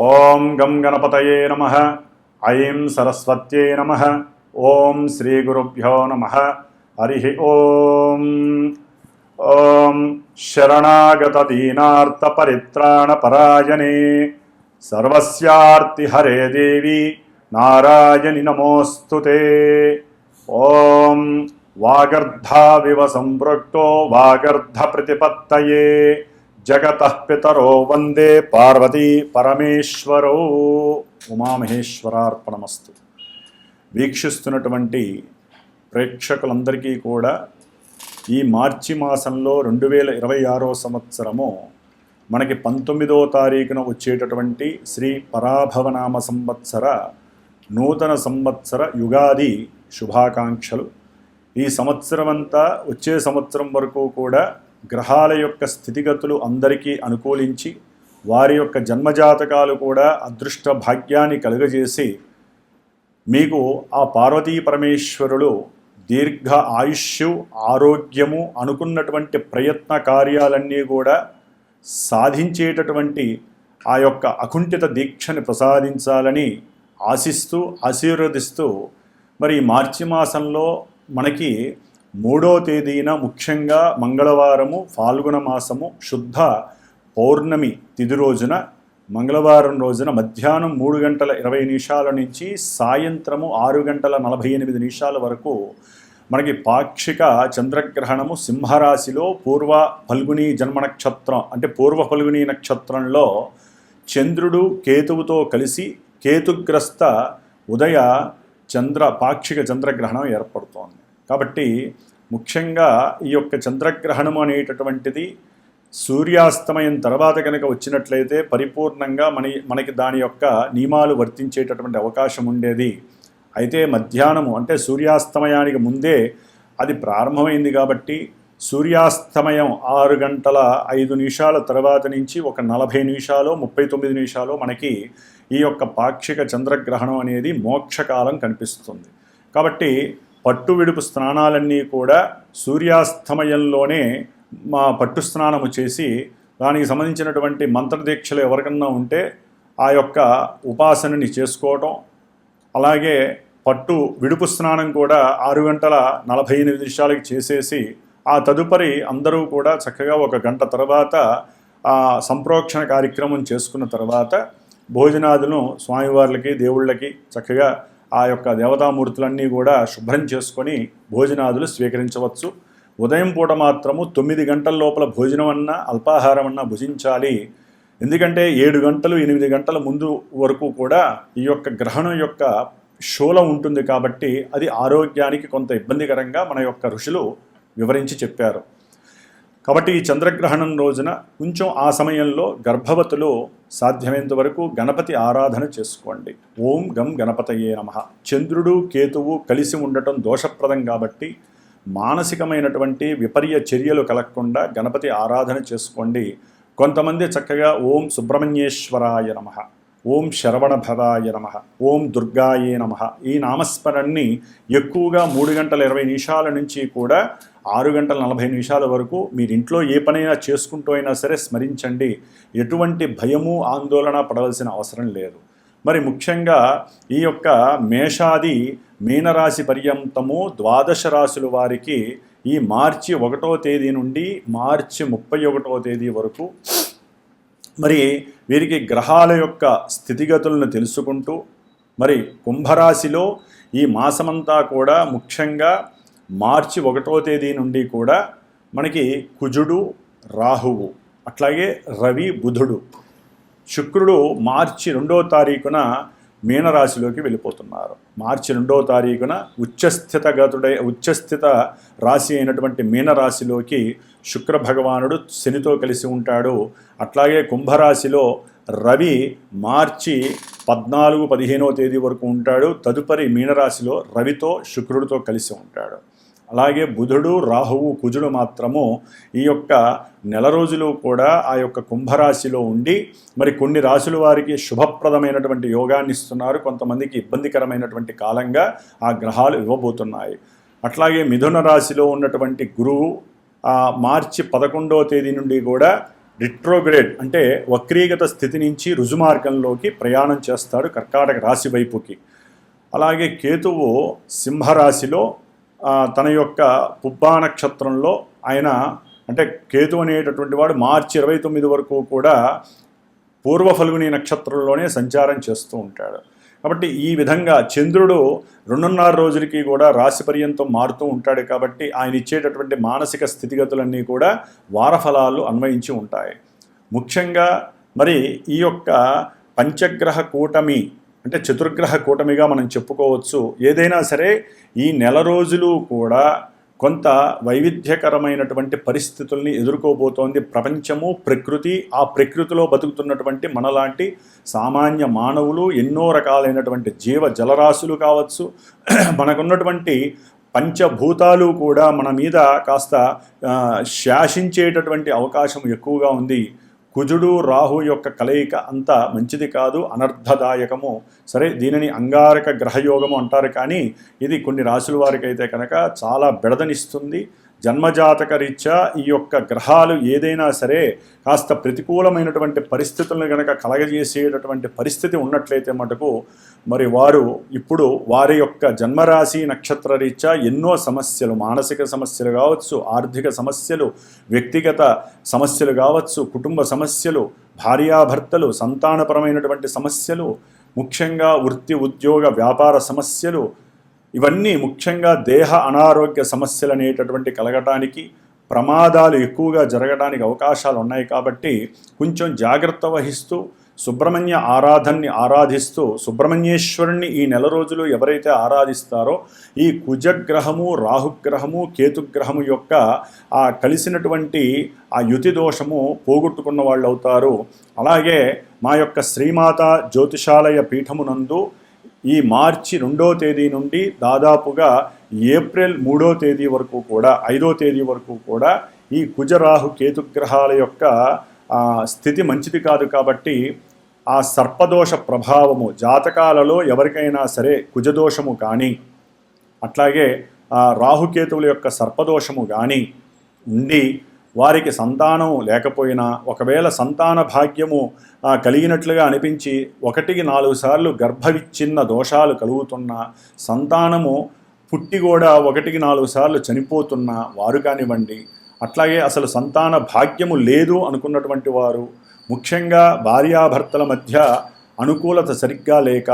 ఓం గం గణపతయే నమః. ఐం సరస్వత్యై నమః. ఓం శ్రీ గురుభ్యో నమః. హరి ఓం. ఓం శరణాగత దీనార్త పరిత్రాణ పరాయణే సర్వస్యార్తి హరే దేవి నారాయణి నమోస్తుతే. ఓం వాగర్ధావివ సంపృక్తో వాగర్ధ ప్రతిపత్తయే జగతః పితరో వందే పార్వతీ పరమేశ్వరో. ఉమామహేశ్వరార్పణమస్తు. వీక్షిస్తున్నటువంటి ప్రేక్షకులందరికీ కూడా ఈ మార్చి మాసంలో 2026 సంవత్సరము మనకి 19వ తారీఖున వచ్చేటటువంటి శ్రీ పరాభవనామ సంవత్సర నూతన సంవత్సర యుగాది శుభాకాంక్షలు. ఈ సంవత్సరం అంతా వచ్చే సంవత్సరం వరకు కూడా గ్రహాల యొక్క స్థితిగతులు అందరికీ అనుకూలించి వారి యొక్క జన్మజాతకాలు కూడా అదృష్ట భాగ్యాన్ని కలుగజేసి మీకు ఆ పార్వతీ పరమేశ్వరులు దీర్ఘ ఆయుష్యు ఆరోగ్యము అనుకున్నటువంటి ప్రయత్న కార్యాలన్నీ కూడా సాధించేటటువంటి ఆ యొక్క అకుంఠిత దీక్షని ప్రసాదించాలని ఆశిస్తూ ఆశీర్వదిస్తూ మరి మార్చి మాసంలో మనకి 3వ తేదీన ముఖ్యంగా మంగళవారము ఫాల్గుణ మాసము శుద్ధ పౌర్ణమి తిథి రోజున మంగళవారం రోజున మధ్యాహ్నం 3:20 నుంచి సాయంత్రము 6:48 వరకు మనకి పాక్షిక చంద్రగ్రహణము సింహరాశిలో పూర్వ ఫల్గుని జన్మ నక్షత్రం అంటే పూర్వ ఫల్గుని నక్షత్రంలో చంద్రుడు కేతువుతో కలిసి కేతుగ్రస్త ఉదయ పాక్షిక చంద్రగ్రహణం ఏర్పడుతోంది. కాబట్టి ముఖ్యంగా ఈ యొక్క చంద్రగ్రహణం అనేటటువంటిది సూర్యాస్తమయం తర్వాత కనుక వచ్చినట్లయితే పరిపూర్ణంగా మనకి దాని యొక్క నియమాలు వర్తించేటటువంటి అవకాశం ఉండేది. అయితే మధ్యాహ్నము అంటే సూర్యాస్తమయానికి ముందే అది ప్రారంభమైంది కాబట్టి సూర్యాస్తమయం 6:05 తర్వాత నుంచి ఒక 40 నిమిషాలు 39 నిమిషాలు మనకి ఈ యొక్క పాక్షిక చంద్రగ్రహణం అనేది మోక్షకాలం కనిపిస్తుంది. కాబట్టి పట్టు విడుపు స్నానాలన్నీ కూడా సూర్యాస్తమయంలోనే పట్టు స్నానము చేసి దానికి సంబంధించినటువంటి మంత్రదీక్షలు ఎవరికన్నా ఉంటే ఆ యొక్క ఉపాసనని చేసుకోవటం, అలాగే పట్టు విడుపు స్నానం కూడా 6:48 చేసేసి ఆ తదుపరి అందరూ కూడా చక్కగా 1 గంట తర్వాత ఆ సంప్రోక్షణ కార్యక్రమం చేసుకున్న తర్వాత భోజనాదులను స్వామివార్లకి దేవుళ్ళకి చక్కగా ఆ యొక్క దేవతామూర్తులన్నీ కూడా శుభ్రం చేసుకొని భోజనాదులు స్వీకరించవచ్చు. ఉదయం పూట మాత్రము 9 గంటల లోపల భోజనం అన్నా అల్పాహారం అన్నా భుజించాలి. ఎందుకంటే 7 గంటలు 8 గంటల ముందు వరకు కూడా ఈ యొక్క గ్రహణం యొక్క శూలం ఉంటుంది కాబట్టి అది ఆరోగ్యానికి కొంత ఇబ్బందికరంగా మన యొక్క ఋషులు వివరించి చెప్పారు. కాబట్టి ఈ చంద్రగ్రహణం రోజున కొంచెం ఆ సమయంలో గర్భవతులు సాధ్యమైనంత వరకు గణపతి ఆరాధన చేసుకోండి. ఓం గం గణపతయే నమః. చంద్రుడు కేతువు కలిసి ఉండటం దోషప్రదం కాబట్టి మానసికమైనటువంటి విపర్య చర్యలు కలగకుండా గణపతి ఆరాధన చేసుకోండి. కొంతమంది చక్కగా ఓం సుబ్రహ్మణ్యేశ్వరాయ నమః, ఓం శరవణభవాయ నమః, ఓం దుర్గాయే నమః ఈ నామస్మరణని ఎక్కువగా 3:20 నుంచి కూడా 6:40 వరకు మీరు ఇంట్లో ఏ పనైనా చేసుకుంటూ అయినా సరే స్మరించండి. ఎటువంటి భయము ఆందోళన పడవలసిన అవసరం లేదు. మరి ముఖ్యంగా ఈ యొక్క మేషాది మీనరాశి పర్యంతము 12 రాశుల వారికి ఈ మార్చి 1వ తేదీ నుండి మార్చి 31వ తేదీ వరకు మరి వీరికి గ్రహాల యొక్క స్థితిగతులను తెలుసుకుంటూ మరి కుంభరాశిలో ఈ మాసమంతా కూడా ముఖ్యంగా మార్చి 1వ తేదీ నుండి కూడా మనకి కుజుడు రాహువు అట్లాగే రవి బుధుడు శుక్రుడు మార్చి 2వ తారీఖున మీనరాశిలోకి వెళ్ళిపోతున్నారు. మార్చి 2వ తారీఖున ఉచ్చస్థిత రాశి అయినటువంటి మీనరాశిలోకి శుక్ర భగవానుడు శనితో కలిసి ఉంటాడు. అట్లాగే కుంభరాశిలో రవి మార్చి 14-15వ తేదీ వరకు ఉంటాడు. తదుపరి మీనరాశిలో రవితో శుక్రుడితో కలిసి ఉంటాడు. అలాగే బుధుడు రాహువు కుజుడు మాత్రము ఈ యొక్క నెల రోజులు కూడా ఆ యొక్క కుంభరాశిలో ఉండి మరి కొన్ని రాశుల వారికి శుభప్రదమైనటువంటి యోగాన్ని ఇస్తున్నారు, కొంతమందికి ఇబ్బందికరమైనటువంటి కాలంగా ఆ గ్రహాలు ఇవ్వబోతున్నాయి. అట్లాగే మిథున రాశిలో ఉన్నటువంటి గురువు మార్చి 11వ తేదీ నుండి కూడా రిట్రోగ్రేడ్ అంటే వక్రీగత స్థితి నుంచి రుజుమార్గంలోకి ప్రయాణం చేస్తాడు కర్కాటక రాశి వైపుకి. అలాగే కేతువు సింహరాశిలో తన యొక్క పుబ్బా నక్షత్రంలో ఆయన, అంటే కేతు అనేటటువంటి వాడు మార్చి 29 వరకు కూడా పూర్వ ఫల్గుని నక్షత్రంలోనే సంచారం చేస్తూ ఉంటాడు. కాబట్టి ఈ విధంగా చంద్రుడు 2.5 రోజులకి కూడా రాశి పర్యంతం మారుతూ ఉంటాడు. కాబట్టి ఆయన ఇచ్చేటటువంటి మానసిక స్థితిగతులన్నీ కూడా వారఫలాలు అన్వయించి ఉంటాయి. ముఖ్యంగా మరి ఈ యొక్క పంచగ్రహ కూటమి అంటే చతుర్గ్రహ కూటమిగా మనం చెప్పుకోవచ్చు. ఏదైనా సరే ఈ నెల రోజులు కూడా కొంత వైవిధ్యకరమైనటువంటి పరిస్థితుల్ని ఎదుర్కోబోతోంది ప్రపంచము, ప్రకృతి. ఆ ప్రకృతిలో బతుకుతున్నటువంటి మనలాంటి సామాన్య మానవులు, ఎన్నో రకాలైనటువంటి జీవ జలరాశులు కావచ్చు, మనకున్నటువంటి పంచభూతాలు కూడా మన మీద కాస్త శాసించేటటువంటి అవకాశం ఎక్కువగా ఉంది. కుజుడు రాహు యొక్క కలయిక అంత మంచిది కాదు, అనర్థదాయకము. సరే, దీనిని అంగారక గ్రహయోగము అంటారు, కానీ ఇది కొన్ని రాశుల వారికి అయితే కనుక చాలా బెడదనిస్తుంది. జన్మజాతక రీత్యా ఈ యొక్క గ్రహాలు ఏదైనా సరే కాస్త ప్రతికూలమైనటువంటి పరిస్థితులను కనుక కలగజేసేటటువంటి పరిస్థితి ఉన్నట్లయితే మటుకు మరి వారు ఇప్పుడు వారి యొక్క జన్మరాశి నక్షత్ర రీత్యా ఎన్నో సమస్యలు, మానసిక సమస్యలు కావచ్చు, ఆర్థిక సమస్యలు, వ్యక్తిగత సమస్యలు కావచ్చు, కుటుంబ సమస్యలు, భార్యాభర్తలు, సంతానపరమైనటువంటి సమస్యలు, ముఖ్యంగా వృత్తి ఉద్యోగ వ్యాపార సమస్యలు, ఇవన్నీ ముఖ్యంగా దేహ అనారోగ్య సమస్యలు అనేటటువంటి కలగటానికి, ప్రమాదాలు ఎక్కువగా జరగడానికి అవకాశాలు ఉన్నాయి. కాబట్టి కొంచెం జాగ్రత్త వహిస్తూ సుబ్రహ్మణ్య ఆరాధనని ఆరాధిస్తూ సుబ్రహ్మణ్యేశ్వరుణ్ణి ఈ నెల రోజులు ఎవరైతే ఆరాధిస్తారో ఈ కుజగ్రహము, రాహుగ్రహము, కేతుగ్రహము యొక్క ఆ కలిసినటువంటి ఆ యుతి దోషము పోగొట్టుకున్న వాళ్ళు అవుతారు. అలాగే మా యొక్క శ్రీమాత జ్యోతిషాలయ పీఠమునందు ఈ మార్చి 2వ తేదీ నుండి దాదాపుగా ఏప్రిల్ 3వ తేదీ వరకు కూడా 5వ తేదీ వరకు కూడా ఈ కుజరాహు కేతుగ్రహాల యొక్క స్థితి మంచిది కాదు. కాబట్టి ఆ సర్పదోష ప్రభావము జాతకాలలో ఎవరికైనా సరే కుజదోషము కానీ అట్లాగే రాహుకేతువుల యొక్క సర్పదోషము కానీ ఉండి వారికి సంతానం లేకపోయినా, ఒకవేళ సంతాన భాగ్యము కలిగినట్లుగా అనిపించి 1-4 సార్లు గర్భవిచ్ఛిన్న దోషాలు కలుగుతున్నా, సంతానము పుట్టి కూడా 1-4 సార్లు చనిపోతున్న వారు కానివ్వండి, అట్లాగే అసలు సంతాన భాగ్యము లేదు అనుకున్నటువంటి వారు, ముఖ్యంగా భార్యాభర్తల మధ్య అనుకూలత సరిగ్గా లేక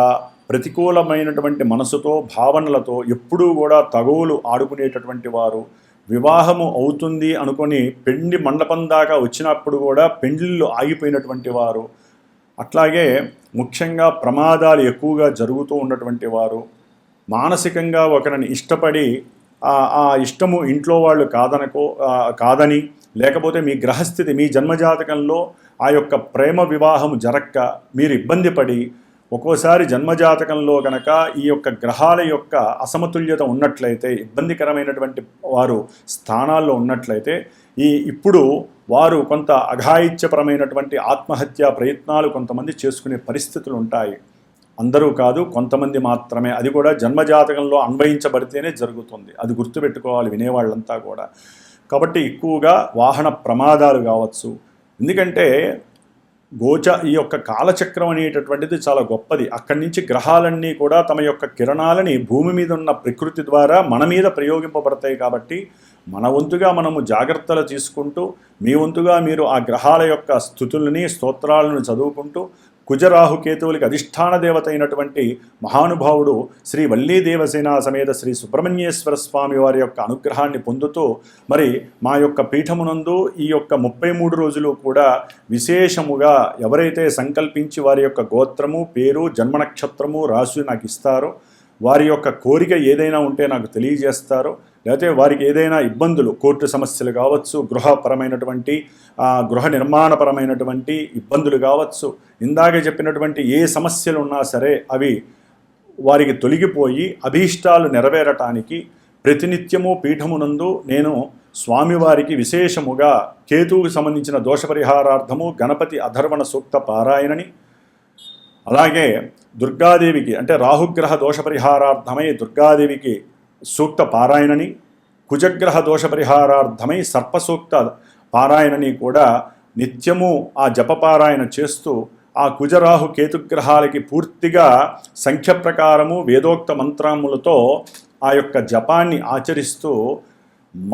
ప్రతికూలమైనటువంటి మనసుతో, భావనలతో ఎప్పుడూ కూడా తగువులు ఆడుకునేటటువంటి వారు, వివాహము అవుతుంది అనుకొని పెండి మండపం దాకా వచ్చినప్పుడు కూడా పెండ్లిళ్ళు ఆగిపోయినటువంటి వారు, అట్లాగే ముఖ్యంగా ప్రమాదాలు ఎక్కువగా జరుగుతూ ఉన్నటువంటి వారు, మానసికంగా ఒకరిని ఇష్టపడి ఆ ఇష్టము ఇంట్లో వాళ్ళు కాదని, లేకపోతే మీ గ్రహస్థితి మీ జన్మజాతకంలో ఆ యొక్క ప్రేమ వివాహము జరక్క మీరు ఇబ్బంది పడి, ఒక్కోసారి జన్మజాతకంలో కనుక ఈ యొక్క గ్రహాల యొక్క అసమతుల్యత ఉన్నట్లయితే, ఇబ్బందికరమైనటువంటి వారు స్థానాల్లో ఉన్నట్లయితే ఇప్పుడు వారు కొంత అఘాయిత్యపరమైనటువంటి ఆత్మహత్యా ప్రయత్నాలు కొంతమంది చేసుకునే పరిస్థితులు ఉంటాయి. అందరూ కాదు, కొంతమంది మాత్రమే. అది కూడా జన్మజాతకంలో అన్వయించబడితేనే జరుగుతుంది. అది గుర్తుపెట్టుకోవాలి వినేవాళ్ళంతా కూడా. కాబట్టి ఎక్కువగా వాహన ప్రమాదాలు కావచ్చు. ఎందుకంటే ఈ యొక్క కాలచక్రం అనేటటువంటిది చాలా గొప్పది. అక్కడి నుంచి గ్రహాలన్నీ కూడా తమ యొక్క కిరణాలని భూమి మీద ఉన్న ప్రకృతి ద్వారా మన మీద ప్రయోగింపబడతాయి. కాబట్టి మన వంతుగా మనము జాగ్రత్తలు తీసుకుంటూ, మీ వంతుగా మీరు ఆ గ్రహాల యొక్క స్థుతుల్ని, స్తోత్రాలను చదువుకుంటూ కుజరాహుకేతువులకి అధిష్టాన దేవత అయినటువంటి మహానుభావుడు శ్రీ వల్లీ దేవసేన సమేత శ్రీ సుబ్రహ్మణ్యేశ్వర స్వామి వారి యొక్క అనుగ్రహాన్ని పొందుతూ మరి మా యొక్క పీఠమునందు ఈ యొక్క 33 రోజులు కూడా విశేషముగా ఎవరైతే సంకల్పించి వారి యొక్క గోత్రము, పేరు, జన్మనక్షత్రము రాశి నాకు ఇస్తారో, వారి యొక్క కోరిక ఏదైనా ఉంటే నాకు తెలియజేస్తారో, లేకపోతే వారికి ఏదైనా ఇబ్బందులు, కోర్టు సమస్యలు కావచ్చు, గృహపరమైనటువంటి గృహ నిర్మాణపరమైనటువంటి ఇబ్బందులు కావచ్చు, ఇందాక చెప్పినటువంటి ఏ సమస్యలు ఉన్నా సరే అవి వారికి తొలగిపోయి అభీష్టాలు నెరవేరటానికి ప్రతినిత్యము పీఠమునందు నేను స్వామివారికి విశేషముగా కేతువుకు సంబంధించిన దోషపరిహారార్థము గణపతి అధర్వణ సూక్త పారాయణని, అలాగే దుర్గాదేవికి అంటే రాహుగ్రహ దోషపరిహారార్థమై దుర్గాదేవికి సూక్త పారాయణని, కుజగ్రహ దోషపరిహారార్థమై సర్పసూక్త పారాయణని కూడా నిత్యము ఆ జపపారాయణ చేస్తూ ఆ కుజరాహు కేతుగ్రహాలకి పూర్తిగా సంఖ్య ప్రకారము వేదోక్త మంత్రములతో ఆ యొక్క జపాన్ని ఆచరిస్తూ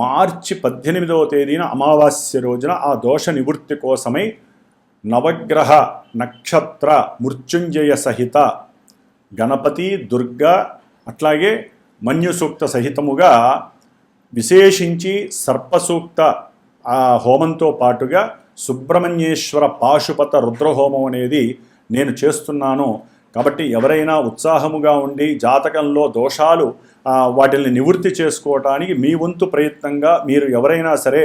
మార్చి 18వ తేదీన అమావాస్య రోజున ఆ దోష నివృత్తి కోసమై నవగ్రహ నక్షత్ర మృత్యుంజయ సహిత గణపతి దుర్గా అట్లాగే మన్యు సూక్త సహితముగా విశేషించి సర్పసూక్త హోమంతో పాటుగా సుబ్రహ్మణ్యేశ్వర పాశుపత రుద్రహోమం అనేది నేను చేస్తున్నాను. కాబట్టి ఎవరైనా ఉత్సాహముగా ఉండి జాతకంలో దోషాలు వాటిని నివృత్తి చేసుకోవటానికి మీ వంతు ప్రయత్నంగా మీరు ఎవరైనా సరే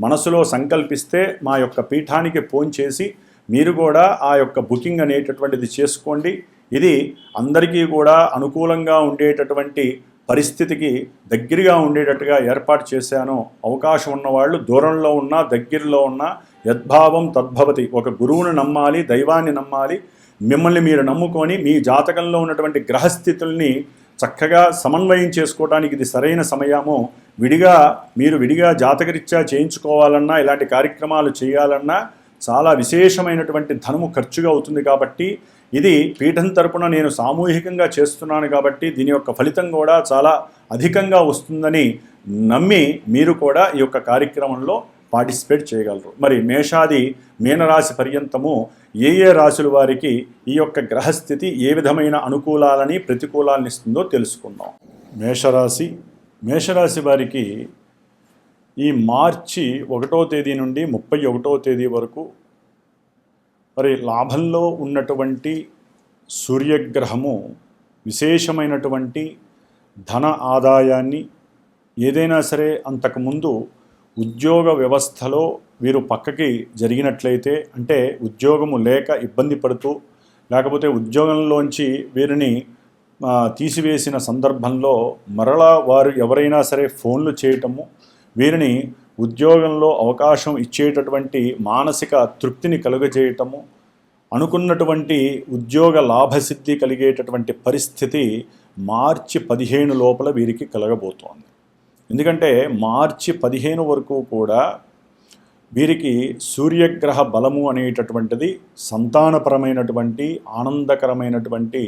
మనసులో సంకల్పిస్తే మా యొక్క పీఠానికి ఫోన్ చేసి మీరు కూడా ఆ యొక్క బుకింగ్ అనేటటువంటిది చేసుకోండి. ఇది అందరికీ కూడా అనుకూలంగా ఉండేటటువంటి పరిస్థితికి దగ్గరగా ఉండేటట్టుగా ఏర్పాటు చేశాను. అవకాశం ఉన్నవాళ్ళు దూరంలో ఉన్నా దగ్గరలో ఉన్నా యద్భావం తద్భవతి. ఒక గురువుని నమ్మాలి, దైవాన్ని నమ్మాలి. మిమ్మల్ని మీరు నమ్ముకొని మీ జాతకంలో ఉన్నటువంటి గ్రహస్థితుల్ని చక్కగా సమన్వయం చేసుకోవడానికి ఇది సరైన సమయము. విడిగా జాతకరీత్యా చేయించుకోవాలన్నా ఇలాంటి కార్యక్రమాలు చేయాలన్నా చాలా విశేషమైనటువంటి ధనము ఖర్చుగా అవుతుంది. కాబట్టి ఇది పీఠం తరపున నేను సామూహికంగా చేస్తున్నాను కాబట్టి దీని యొక్క ఫలితం కూడా చాలా అధికంగా వస్తుందని నమ్మి మీరు కూడా ఈ యొక్క కార్యక్రమంలో పార్టిసిపేట్ చేయగలరు. మరి మేషాది మీనరాశి పర్యంతము ఏ రాశుల వారికి ఈ యొక్క గ్రహస్థితి ఏ విధమైన అనుకూలాలని ప్రతికూలాలను ఇస్తుందో తెలుసుకుందాం. మేషరాశి వారికి ఈ మార్చి 1వ తేదీ నుండి 31వ తేదీ వరకు మరి లాభంలో ఉన్నటువంటి సూర్యగ్రహము విశేషమైనటువంటి ధన ఆదాయాన్ని ఏదైనా సరే అంతకుముందు ఉద్యోగ వ్యవస్థలో వీరు పక్కకి జరిగినట్లయితే, అంటే ఉద్యోగము లేక ఇబ్బంది పడుతూ లేకపోతే ఉద్యోగంలోంచి వీరిని తీసివేసిన సందర్భంలో మరలా వారు ఎవరైనా సరే ఫోన్లు చేయటము, వీరిని ఉద్యోగంలో అవకాశం ఇచ్చేటటువంటి మానసిక తృప్తిని కలుగజేయటము, అనుకున్నటువంటి ఉద్యోగ లాభసిద్ధి కలిగేటటువంటి పరిస్థితి మార్చి 15 లోపల వీరికి కలగబోతోంది. ఎందుకంటే మార్చి 15 వరకు కూడా వీరికి సూర్యగ్రహ బలము అనేటటువంటిది సంతానపరమైనటువంటి ఆనందకరమైనటువంటి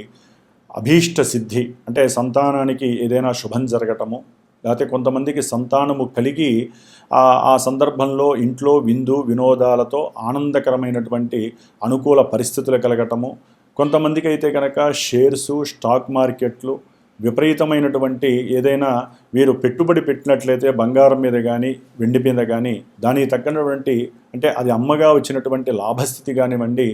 అభీష్ట సిద్ధి, అంటే సంతానానికి ఏదైనా శుభం జరగటము, లేకపోతే కొంతమందికి సంతానము కలిగి ఆ సందర్భంలో ఇంట్లో విందు వినోదాలతో ఆనందకరమైనటువంటి అనుకూల పరిస్థితులు కలగటము, కొంతమందికి అయితే కనుక షేర్సు స్టాక్ మార్కెట్లు విపరీతమైనటువంటి ఏదైనా వీరు పెట్టుబడి పెట్టినట్లయితే బంగారం మీద కానీ వెండి మీద కానీ దానికి తగ్గినటువంటి అంటే అది అమ్మగా వచ్చినటువంటి లాభస్థితి కానివ్వండి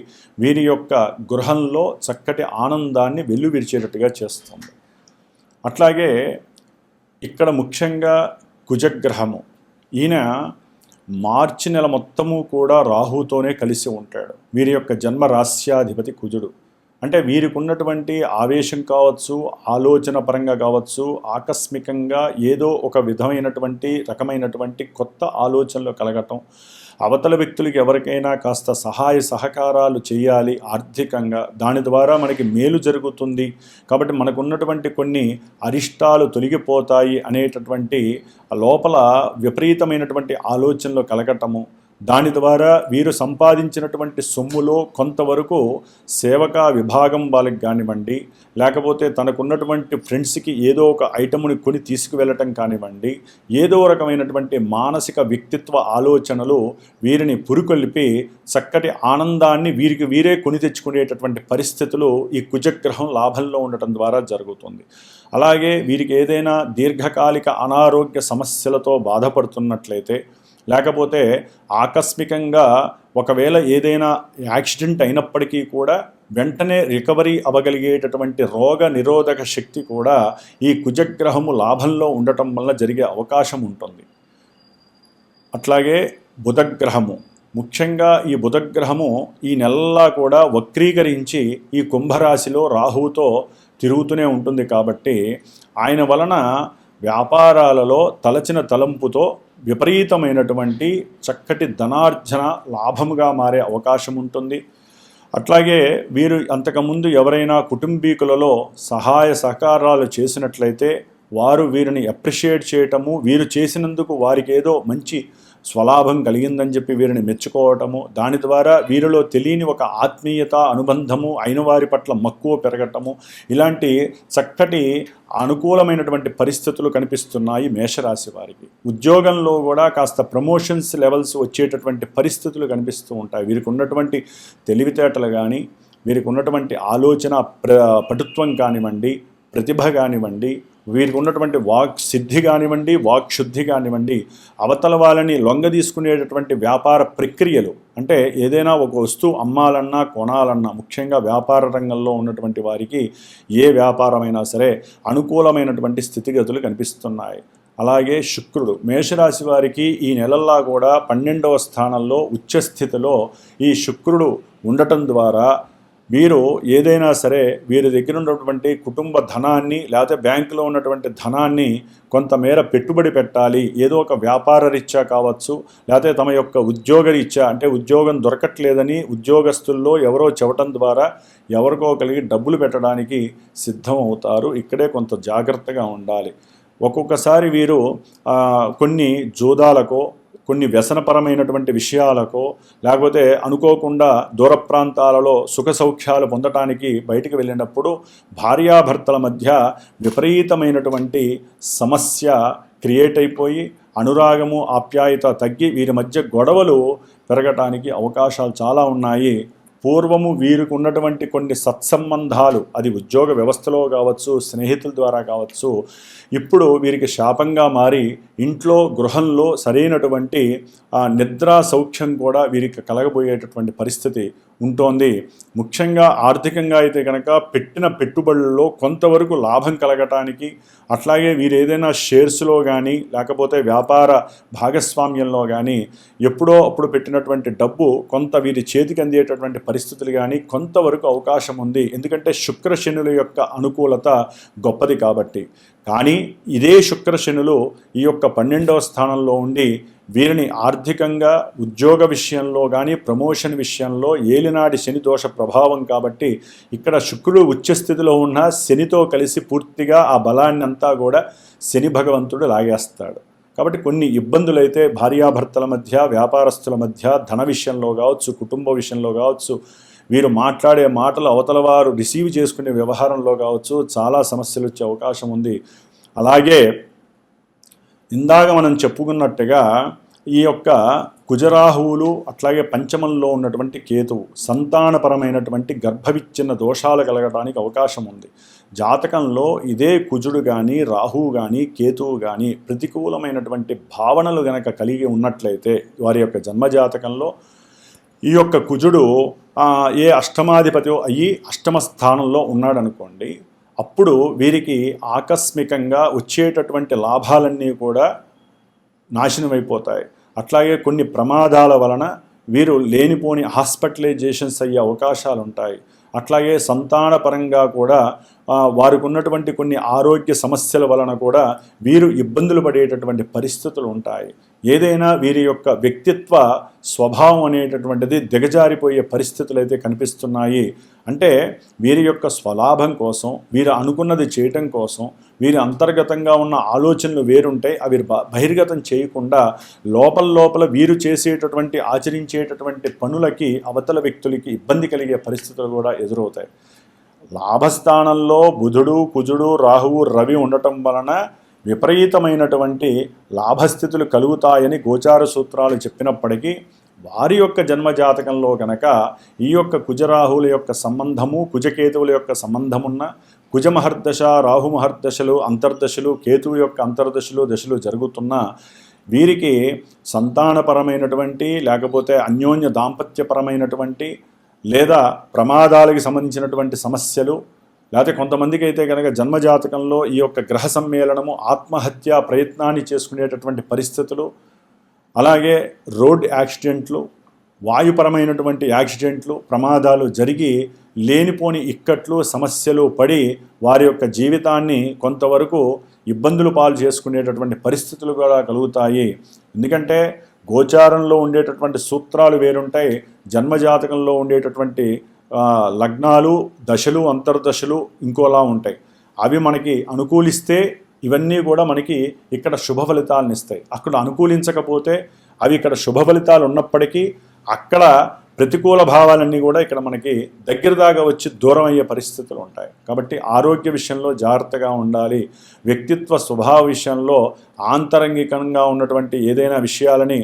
వీరి యొక్క గృహంలో చక్కటి ఆనందాన్ని వెల్లువిరిచేటట్టుగా చేస్తుంది. అట్లాగే ఇక్కడ ముఖ్యంగా కుజగ్రహము, ఈయన మార్చి నెల మొత్తము కూడా రాహుతోనే కలిసి ఉంటాడు. వీరి యొక్క జన్మ రాస్యాధిపతి కుజుడు. అంటే వీరికి ఉన్నటువంటి ఆవేశం కావచ్చు, ఆలోచన పరంగా కావచ్చు, ఆకస్మికంగా ఏదో ఒక విధమైనటువంటి రకమైనటువంటి కొత్త ఆలోచనలు కలగటం, అవతల వ్యక్తులకి ఎవరికైనా కాస్త సహాయ సహకారాలు చేయాలి ఆర్థికంగా, దాని ద్వారా మనకి మేలు జరుగుతుంది కాబట్టి మనకున్నటువంటి కొన్ని అరిష్టాలు తొలగిపోతాయి అనేటటువంటి లోపల విపరీతమైనటువంటి ఆలోచనలు కలగటము, దాని ద్వారా వీరు సంపాదించినటువంటి సొమ్ములో కొంతవరకు సేవకా విభాగం వాళ్ళకి కానివ్వండి, లేకపోతే తనకున్నటువంటి ఫ్రెండ్స్కి ఏదో ఒక ఐటముని కొని తీసుకువెళ్ళటం కానివ్వండి, ఏదో రకమైనటువంటి మానసిక వ్యక్తిత్వ ఆలోచనలు వీరిని పురుకొల్పి చక్కటి ఆనందాన్ని వీరికి వీరే కొని తెచ్చుకునేటటువంటి పరిస్థితులు ఈ కుజగ్రహం లాభంలో ఉండటం ద్వారా జరుగుతుంది. అలాగే వీరికి ఏదైనా దీర్ఘకాలిక అనారోగ్య సమస్యలతో బాధపడుతున్నట్లయితే, లేకపోతే ఆకస్మికంగా ఒకవేళ ఏదైనా యాక్సిడెంట్ అయినప్పటికీ కూడా వెంటనే రికవరీ అవ్వగలిగేటటువంటి రోగ నిరోధక శక్తి కూడా ఈ కుజగ్రహము లాభంలో ఉండటం వల్ల జరిగే అవకాశం ఉంటుంది. అట్లాగే బుధగ్రహము, ముఖ్యంగా ఈ బుధగ్రహము ఈ నెలలా కూడా వక్రీకరించి ఈ కుంభరాశిలో రాహువుతో తిరుగుతూనే ఉంటుంది కాబట్టి ఆయన వలన వ్యాపారాలలో తలచిన తలంపుతో విపరీతమైనటువంటి చక్కటి ధనార్జన లాభముగా మారే అవకాశం ఉంటుంది. అట్లాగే వీరు అంతకుముందు ఎవరైనా కుటుంబీకులలో సహాయ సహకారాలు చేసినట్లయితే వారు వీరిని అప్రిషియేట్ చేయటము, వీరు చేసినందుకు వారికి ఏదో మంచి స్వలాభం కలిగిందని చెప్పి వీరిని మెచ్చుకోవటము, దాని ద్వారా వీరిలో తెలియని ఒక ఆత్మీయత, అనుబంధము, అయిన వారి పట్ల మక్కువ పెరగటము, ఇలాంటి చక్కటి అనుకూలమైనటువంటి పరిస్థితులు కనిపిస్తున్నాయి మేషరాశి వారికి. ఉద్యోగంలో కూడా కాస్త ప్రమోషన్స్ లెవెల్స్ వచ్చేటటువంటి పరిస్థితులు కనిపిస్తూ ఉంటాయి. వీరికి ఉన్నటువంటి తెలివితేటలు కానీ, వీరికి ఉన్నటువంటి ఆలోచన పటుత్వం కానివ్వండి, ప్రతిభ కానివ్వండి, వీరికి ఉన్నటువంటి వాక్ సిద్ధి కానివ్వండి, వాక్ శుద్ధి కానివ్వండి, అవతల వాళ్ళని లొంగ తీసుకునేటటువంటి వ్యాపార ప్రక్రియలు, అంటే ఏదైనా ఒక వస్తువు అమ్మాలన్నా కొనాలన్నా, ముఖ్యంగా వ్యాపార రంగంలో ఉన్నటువంటి వారికి ఏ వ్యాపారమైనా సరే అనుకూలమైనటువంటి స్థితిగతులు కనిపిస్తున్నాయి. అలాగే శుక్రుడు మేషరాశి వారికి ఈ నెలల్లా కూడా 12వ స్థానంలో ఉచ్చస్థితిలో ఈ శుక్రుడు ఉండటం ద్వారా వీరు ఏదైనా సరే వీరి దగ్గర ఉన్నటువంటి కుటుంబ ధనాన్ని లేకపోతే బ్యాంకులో ఉన్నటువంటి ధనాన్ని కొంతమేర పెట్టుబడి పెట్టాలి, ఏదో ఒక వ్యాపార రీత్యా కావచ్చు, లేకపోతే తమ యొక్క ఉద్యోగ రీత్యా, అంటే ఉద్యోగం దొరకట్లేదని ఉద్యోగస్తుల్లో ఎవరో చెప్పటం ద్వారా ఎవరికో కలిగి డబ్బులు పెట్టడానికి సిద్ధం అవుతారు. ఇక్కడే కొంత జాగ్రత్తగా ఉండాలి. ఒక్కొక్కసారి వీరు కొన్ని జూదాలకో, కొన్ని వ్యసనపరమైనటువంటి విషయాలకో, లేకపోతే అనుకోకుండా దూర ప్రాంతాలలో సుఖ సౌఖ్యాలు పొందటానికి బయటికి వెళ్ళినప్పుడు భార్యాభర్తల మధ్య విపరీతమైనటువంటి సమస్య క్రియేట్ అయిపోయి అనురాగము, ఆప్యాయత తగ్గి వీరి మధ్య గొడవలు పెరగటానికి అవకాశాలు చాలా ఉన్నాయి. పూర్వము వీరికి ఉన్నటువంటి కొన్ని సత్సంబంధాలు, అది ఉద్యోగ వ్యవస్థలో కావచ్చు, స్నేహితుల ద్వారా కావచ్చు, ఇప్పుడు వీరికి శాపంగా మారి ఇంట్లో, గృహంలో సరైనటువంటి నిద్రా సౌఖ్యం కూడా వీరికి కలగబోయేటటువంటి పరిస్థితి ఉంటోంది. ముఖ్యంగా ఆర్థికంగా అయితే కనుక పెట్టిన పెట్టుబడుల్లో కొంతవరకు లాభం కలగటానికి, అట్లాగే వీరు ఏదైనా షేర్స్లో కానీ లేకపోతే వ్యాపార భాగస్వామ్యంలో కానీ ఎప్పుడో అప్పుడు పెట్టినటువంటి డబ్బు కొంత వీరి చేతికి అందేటటువంటి పరిస్థితులు కానీ కొంతవరకు అవకాశం ఉంది. ఎందుకంటే శుక్ర శనుల యొక్క అనుకూలత గొప్పది కాబట్టి. కానీ ఇదే శుక్ర శనులు ఈ యొక్క 12వ స్థానంలో ఉండి వీరిని ఆర్థికంగా, ఉద్యోగ విషయంలో కానీ, ప్రమోషన్ విషయంలో ఏలినాటి శని దోష ప్రభావం కాబట్టి ఇక్కడ శుక్రుడు ఉచ్చస్థితిలో ఉన్న శనితో కలిసి పూర్తిగా ఆ బలాన్ని అంతా కూడా శని భగవంతుడు లాగేస్తాడు. కాబట్టి కొన్ని ఇబ్బందులు అయితే భార్యాభర్తల మధ్య, వ్యాపారస్తుల మధ్య, ధన విషయంలో కావచ్చు, కుటుంబ విషయంలో కావచ్చు, వీరు మాట్లాడే మాటలు అవతల వారు రిసీవ్ చేసుకునే వ్యవహారంలో కావచ్చు చాలా సమస్యలు వచ్చే అవకాశం ఉంది. అలాగే ఇందాక మనం చెప్పుకున్నట్టుగా ఈ యొక్క కుజరాహువులు, అట్లాగే పంచమంలో ఉన్నటువంటి కేతువు సంతానపరమైనటువంటి గర్భవిచ్ఛిన్న దోషాలు కలగడానికి అవకాశం ఉంది. జాతకంలో ఇదే కుజుడు కానీ, రాహువు కానీ, కేతువు కానీ ప్రతికూలమైనటువంటి భావనలు గనక కలిగి ఉన్నట్లయితే వారి యొక్క జన్మజాతకంలో ఈ యొక్క కుజుడు ఏ అష్టమాధిపతి అయ్యి అష్టమ స్థానంలో ఉన్నాడనుకోండి, అప్పుడు వీరికి ఆకస్మికంగా వచ్చేటటువంటి లాభాలన్నీ కూడా నాశనమైపోతాయి. అట్లాగే కొన్ని ప్రమాదాల వలన వీరు లేనిపోని హాస్పిటలైజేషన్స్ అయ్యే అవకాశాలు ఉంటాయి. అట్లాగే సంతానపరంగా కూడా వారికి ఉన్నటువంటి కొన్ని ఆరోగ్య సమస్యల వలన కూడా వీరు ఇబ్బందులు పడేటటువంటి పరిస్థితులు ఉంటాయి. ఏదైనా వీరి యొక్క వ్యక్తిత్వ స్వభావం అనేటటువంటిది దిగజారిపోయే పరిస్థితులు అయితే కనిపిస్తున్నాయి. అంటే వీరి యొక్క స్వలాభం కోసం, వీరు అనుకున్నది చేయటం కోసం, వీరి అంతర్గతంగా ఉన్న ఆలోచనలు వేరుంటాయి, అవి బహిర్గతం చేయకుండా లోపల వీరు చేసేటటువంటి, ఆచరించేటటువంటి పనులకి అవతల వ్యక్తులకి ఇబ్బంది కలిగే పరిస్థితులు కూడా ఎదురవుతాయి. లాభస్థానంలో బుధుడు, కుజుడు, రాహువు, రవి ఉండటం వలన విపరీతమైనటువంటి లాభస్థితులు కలుగుతాయని గోచార సూత్రాలు చెప్పినప్పటికీ వారి యొక్క జన్మజాతకంలో కనుక ఈ యొక్క కుజరాహువుల యొక్క సంబంధము, కుజకేతువుల యొక్క సంబంధమున్న, కుజమహర్దశ, రాహుమహర్దశలు, అంతర్దశలు, కేతువు యొక్క అంతర్దశలు, దశలు జరుగుతున్న వీరికి సంతానపరమైనటువంటి, లేకపోతే అన్యోన్య దాంపత్యపరమైనటువంటి, లేదా ప్రమాదాలకు సంబంధించినటువంటి సమస్యలు, లేకపోతే కొంతమందికి అయితే కనుక జన్మజాతకంలో ఈ యొక్క గ్రహ సమ్మేళనము, ఆత్మహత్య ప్రయత్నాన్ని చేసుకునేటటువంటి పరిస్థితులు, అలాగే రోడ్ యాక్సిడెంట్లు, వాయుపరమైనటువంటి యాక్సిడెంట్లు, ప్రమాదాలు జరిగి లేనిపోని ఇక్కట్లు, సమస్యలు పడి వారి యొక్క జీవితాన్ని కొంతవరకు ఇబ్బందులు పాలు చేసుకునేటటువంటి పరిస్థితులు కూడా కలుగుతాయి. ఎందుకంటే గోచారంలో ఉండేటటువంటి సూత్రాలు వేరుంటాయి, జన్మజాతకంలో ఉండేటటువంటి లగ్నాలు, దశలు, అంతర్దశలు ఇంకోలా ఉంటాయి. అవి మనకి అనుకూలిస్తే ఇవన్నీ కూడా మనకి ఇక్కడ శుభ ఫలితాలను ఇస్తాయి. అక్కడ అనుకూలించకపోతే అవి ఇక్కడ శుభ ఫలితాలు ఉన్నప్పటికీ అక్కడ ప్రతికూల భావాలన్నీ కూడా ఇక్కడ మనకి దగ్గర దాకా వచ్చి దూరం అయ్యే పరిస్థితులు ఉంటాయి. కాబట్టి ఆరోగ్య విషయంలో జాగ్రత్తగా ఉండాలి. వ్యక్తిత్వ స్వభావ విషయంలో ఆంతరంగికంగా ఉన్నటువంటి ఏదైనా విషయాలని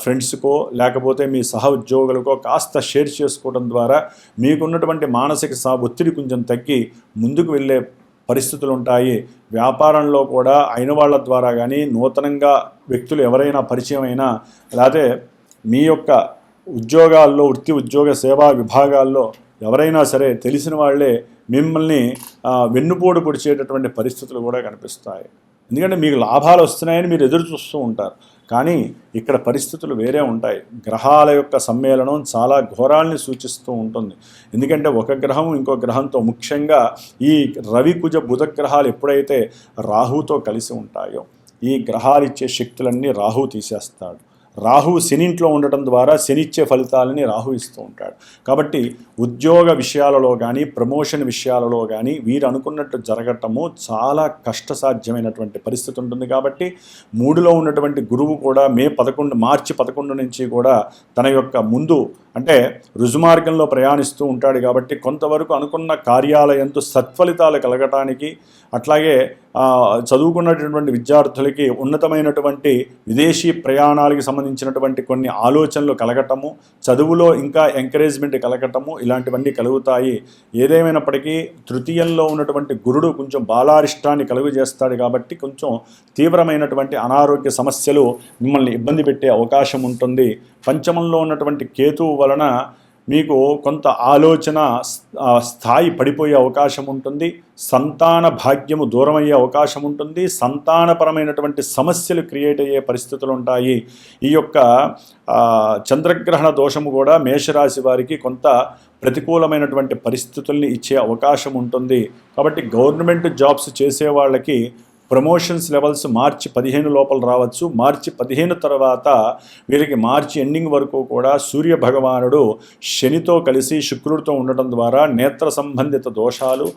ఫ్రెండ్స్కో లేకపోతే మీ సహ ఉద్యోగులకో కాస్త షేర్ చేసుకోవడం ద్వారా మీకున్నటువంటి మానసిక ఒత్తిడి కొంచెం తగ్గి ముందుకు వెళ్ళే పరిస్థితులు ఉంటాయి. వ్యాపారంలో కూడా అయిన వాళ్ళ ద్వారా కానీ నూతనంగా వ్యక్తులు ఎవరైనా పరిచయం అయినా లేకపోతే మీ యొక్క ఉద్యోగాల్లో వృత్తి ఉద్యోగ సేవా విభాగాల్లో ఎవరైనా సరే తెలిసిన వాళ్ళే మిమ్మల్ని వెన్నుపోటు పొడిచేటటువంటి పరిస్థితులు కూడా కనిపిస్తాయి. ఎందుకంటే మీకు లాభాలు వస్తున్నాయని మీరు ఎదురు చూస్తూ ఉంటారు, కానీ ఇక్కడ పరిస్థితులు వేరే ఉంటాయి. గ్రహాల యొక్క సమ్మేళనం చాలా ఘోరాల్ని సూచిస్తూ ఉంటుంది. ఎందుకంటే ఒక గ్రహం ఇంకో గ్రహంతో, ముఖ్యంగా ఈ రవి కుజ బుధ గ్రహాలు ఎప్పుడైతే రాహుతో కలిసి ఉంటాయో ఈ గ్రహాలు ఇచ్చే శక్తులన్నీ రాహు తీసేస్తాడు. రాహు శనింట్లో ఉండటం ద్వారా శనిచ్చే ఫలితాలని రాహు ఇస్తూ ఉంటాడు. కాబట్టి ఉద్యోగ విషయాలలో కానీ ప్రమోషన్ విషయాలలో కానీ వీరు అనుకున్నట్టు జరగటము చాలా కష్టసాధ్యమైనటువంటి పరిస్థితి ఉంటుంది. కాబట్టి 3లో ఉన్నటువంటి గురువు కూడా మార్చి 11 నుంచి కూడా తన యొక్క ముందు అంటే రుజుమార్గంలో ప్రయాణిస్తూ ఉంటాడు. కాబట్టి కొంతవరకు అనుకున్న కార్యాలయంతో సత్ఫలితాలు కలగటానికి, అట్లాగే చదువుకున్నటువంటి విద్యార్థులకి ఉన్నతమైనటువంటి విదేశీ ప్రయాణాలకు సంబంధించినటువంటి కొన్ని ఆలోచనలు కలగటము, చదువులో ఇంకా ఎంకరేజ్మెంట్ కలగటము, ఇలాంటివన్నీ కలుగుతాయి. ఏదేమైనప్పటికీ తృతీయంలో ఉన్నటువంటి గురుడు కొంచెం బాలారిష్టాన్ని కలుగజేస్తాడు. కాబట్టి కొంచెం తీవ్రమైనటువంటి అనారోగ్య సమస్యలు మిమ్మల్ని ఇబ్బంది పెట్టే అవకాశం ఉంటుంది. పంచమంలో ఉన్నటువంటి కేతువు వలన మీకు కొంత ఆలోచన స్థాయి పడిపోయే అవకాశం ఉంటుంది. సంతాన భాగ్యము దూరమయ్యే అవకాశం ఉంటుంది. సంతానపరమైనటువంటి సమస్యలు క్రియేట్ అయ్యే పరిస్థితులు ఉంటాయి. ఈ యొక్క చంద్రగ్రహణ దోషము కూడా మేషరాశి వారికి కొంత ప్రతికూలమైనటువంటి పరిస్థితుల్ని ఇచ్చే అవకాశం ఉంటుంది. కాబట్టి గవర్నమెంట్ జాబ్స్ చేసే వాళ్ళకి ప్రమోషన్స్ లెవెల్స్ మార్చి 15 లోపల రావచ్చు. మార్చి 15 తర్వాత వీరికి మార్చి ఎండింగ్ వరకు కూడా సూర్య భగవానుడు శనితో కలిసి శుక్రుడితో ఉండటం ద్వారా నేత్ర సంబంధిత దోషాలు,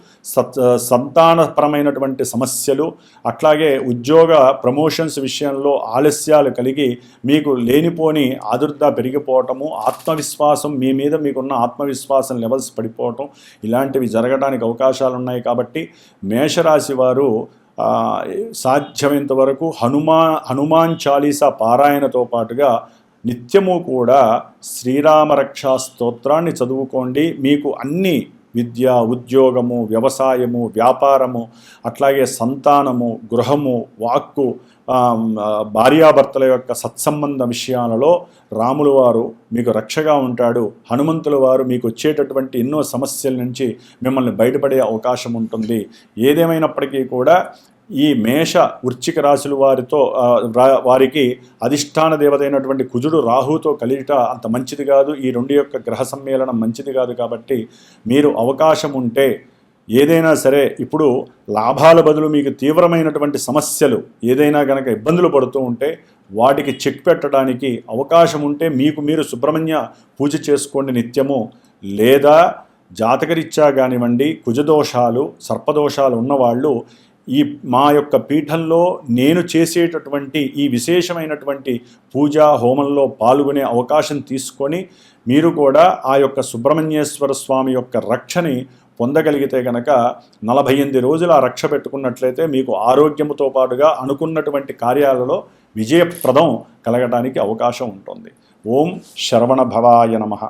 సంతానపరమైనటువంటి సమస్యలు, అట్లాగే ఉద్యోగ ప్రమోషన్స్ విషయంలో ఆలస్యాలు కలిగి మీకు లేనిపోని ఆదుర్ద పెరిగిపోవటము, ఆత్మవిశ్వాసం మీ మీద మీకున్న ఆత్మవిశ్వాసం లెవెల్స్ పడిపోవటం, ఇలాంటివి జరగడానికి అవకాశాలు ఉన్నాయి. కాబట్టి మేషరాశి వారు సాధ్యమైనంత వరకు హనుమాన్ చాలీసా పారాయణతో పాటుగా నిత్యము కూడా శ్రీరామరక్షా స్తోత్రాన్ని చదువుకోండి. మీకు అన్ని విద్య, ఉద్యోగము, వ్యవసాయము, వ్యాపారము, అట్లాగే సంతానము, గృహము, వాక్కు, భార్యాభర్తల యొక్క సత్సంబంధ విషయాలలో రాముల వారు మీకు రక్షగా ఉంటాడు. హనుమంతుల వారు మీకు వచ్చేటటువంటి ఎన్నో సమస్యల నుంచి మిమ్మల్ని బయటపడే అవకాశం ఉంటుంది. ఏదేమైనప్పటికీ కూడా ఈ మేష వృశ్చిక రాశుల వారికి అధిష్టాన దేవత అయినటువంటి కుజుడు రాహుతో కలియట అంత మంచిది కాదు. ఈ రెండు యొక్క గ్రహ సమ్మేళనం మంచిది కాదు. కాబట్టి మీరు అవకాశం ఉంటే ఏదైనా సరే, ఇప్పుడు లాభాల బదులు మీకు తీవ్రమైనటువంటి సమస్యలు ఏదైనా కనుక ఇబ్బందులు పడుతూ ఉంటే వాటికి చెక్ పెట్టడానికి అవకాశం ఉంటే మీకు మీరు సుబ్రహ్మణ్య పూజ చేసుకోండి నిత్యము. లేదా జాతకరీత్యా కానివ్వండి, కుజదోషాలు, సర్పదోషాలు ఉన్నవాళ్ళు ఈ మా యొక్క పీఠంలో నేను చేసేటటువంటి ఈ విశేషమైనటువంటి పూజా హోమంలో పాల్గొనే అవకాశం తీసుకొని మీరు కూడా ఆ యొక్క సుబ్రహ్మణ్యేశ్వర స్వామి యొక్క రక్షని పొందగలిగితే కనుక 48 రోజులు ఆ రక్ష పెట్టుకున్నట్లయితే మీకు ఆరోగ్యముతో పాటుగా అనుకున్నటువంటి కార్యాలలో విజయప్రదం కలగడానికి అవకాశం ఉంటుంది. ఓం శరవణ భవాయ నమః.